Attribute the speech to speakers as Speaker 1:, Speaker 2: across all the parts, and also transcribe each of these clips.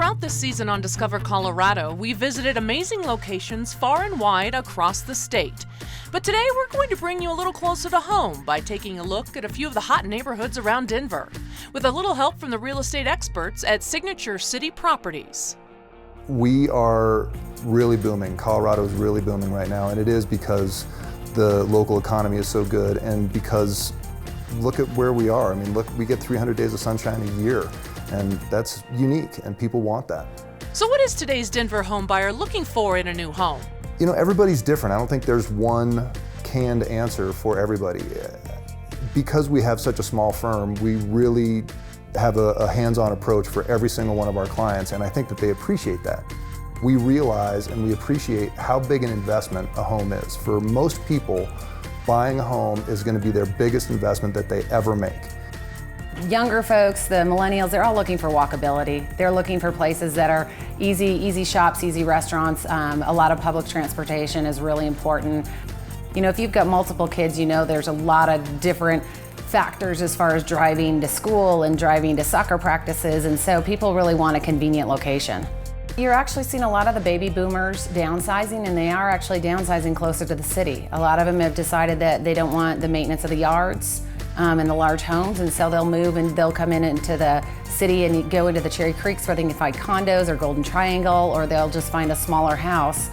Speaker 1: Throughout this season on Discover Colorado, we visited amazing locations far and wide across the state. But today we're going to bring you a little closer to home by taking a look at a few of the hot neighborhoods around Denver, with a little help from the real estate experts at Signature City Properties.
Speaker 2: We are really booming. Colorado is really booming right now, and it is because the local economy is so good and because look at where we are. I mean, look, we get 300 days of sunshine a year, and that's unique, and people want that.
Speaker 1: So what is today's Denver home buyer looking for in a new home?
Speaker 2: You know, everybody's different. I don't think there's one canned answer for everybody. Because we have such a small firm, we really have a hands-on approach for every single one of our clients, and I think that they appreciate that. We realize and we appreciate how big an investment a home is. For most people, buying a home is going to be their biggest investment that they ever make.
Speaker 3: Younger folks, the millennials, they're all looking for walkability. They're looking for places that are easy shops, easy restaurants. A lot of public transportation is really important. You know, if you've got multiple kids, you know there's a lot of different factors as far as driving to school and driving to soccer practices, and so people really want a convenient location. You're actually seeing a lot of the baby boomers downsizing, and they are actually downsizing closer to the city. A lot of them have decided that they don't want the maintenance of the yards and the large homes, and so they'll move and they'll come into the city and go into the Cherry Creeks where they can find condos or Golden Triangle, or they'll just find a smaller house.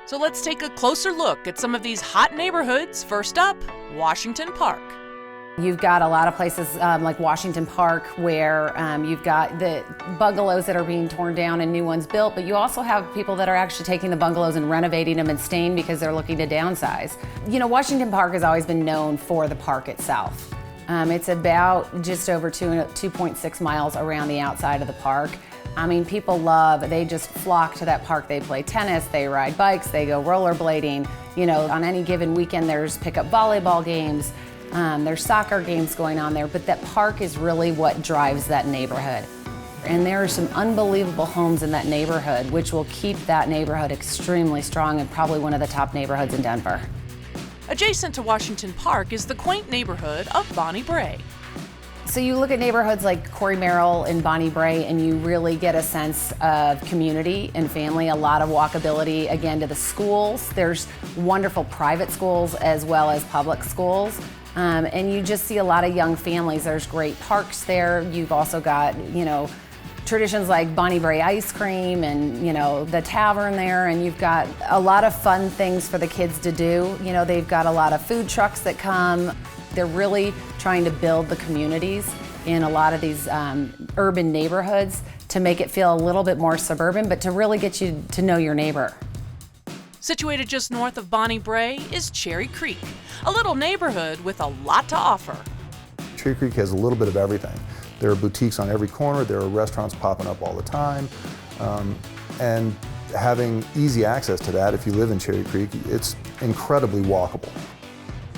Speaker 1: So let's take a closer look at some of these hot neighborhoods. First up, Washington Park.
Speaker 3: You've got a lot of places like Washington Park where you've got the bungalows that are being torn down and new ones built, but you also have people that are actually taking the bungalows and renovating them and staying because they're looking to downsize. You know, Washington Park has always been known for the park itself. It's about just over 2.6 miles around the outside of the park. I mean, people they just flock to that park. They play tennis, they ride bikes, they go rollerblading. You know, on any given weekend there's pickup volleyball games. There's soccer games going on there, but that park is really what drives that neighborhood. And there are some unbelievable homes in that neighborhood, which will keep that neighborhood extremely strong and probably one of the top neighborhoods in Denver.
Speaker 1: Adjacent to Washington Park is the quaint neighborhood of Brae.
Speaker 3: So you look at neighborhoods like Corey Merrill and Brae, and you really get a sense of community and family, a lot of walkability, again, to the schools. There's wonderful private schools as well as public schools. And you just see a lot of young families. There's great parks there. You've also got, you know, traditions like Brae ice cream and, you know, the tavern there, and you've got a lot of fun things for the kids to do. You know, they've got a lot of food trucks that come. They're really trying to build the communities in a lot of these urban neighborhoods to make it feel a little bit more suburban, but to really get you to know your neighbor.
Speaker 1: Situated just north of Brae is Cherry Creek, a little neighborhood with a lot to offer.
Speaker 2: Cherry Creek has a little bit of everything. There are boutiques on every corner, there are restaurants popping up all the time, and having easy access to that if you live in Cherry Creek, it's incredibly walkable.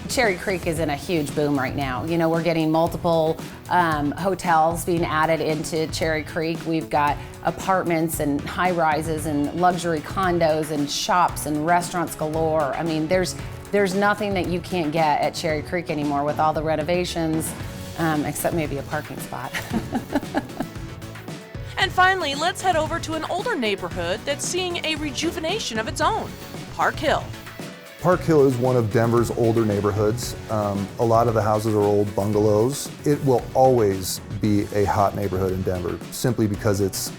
Speaker 3: Cherry Creek is in a huge boom right now. You know, we're getting multiple hotels being added into Cherry Creek. We've got apartments and high rises and luxury condos and shops and restaurants galore. I mean, there's nothing that you can't get at Cherry Creek anymore with all the renovations, except maybe a parking spot.
Speaker 1: And finally, let's head over to an older neighborhood that's seeing a rejuvenation of its own, Park Hill.
Speaker 2: Park Hill is one of Denver's older neighborhoods. A lot of the houses are old bungalows. It will always be a hot neighborhood in Denver, simply because its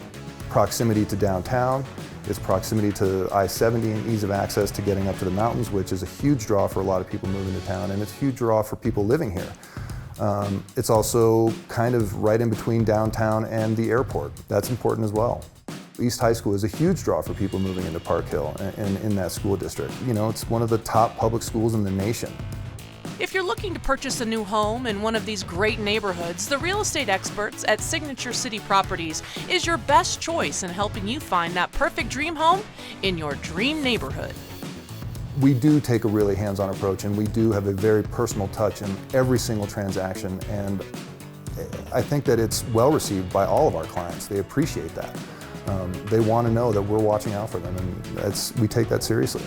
Speaker 2: proximity to downtown, its proximity to I-70 and ease of access to getting up to the mountains, which is a huge draw for a lot of people moving to town, and it's a huge draw for people living here. It's also kind of right in between downtown and the airport. That's important as well. East High School is a huge draw for people moving into Park Hill and in that school district. You know, it's one of the top public schools in the nation.
Speaker 1: If you're looking to purchase a new home in one of these great neighborhoods, the real estate experts at Signature City Properties is your best choice in helping you find that perfect dream home in your dream neighborhood.
Speaker 2: We do take a really hands-on approach, and we do have a very personal touch in every single transaction, and I think that it's well received by all of our clients. They appreciate that. They want to know that we're watching out for them, and we take that seriously.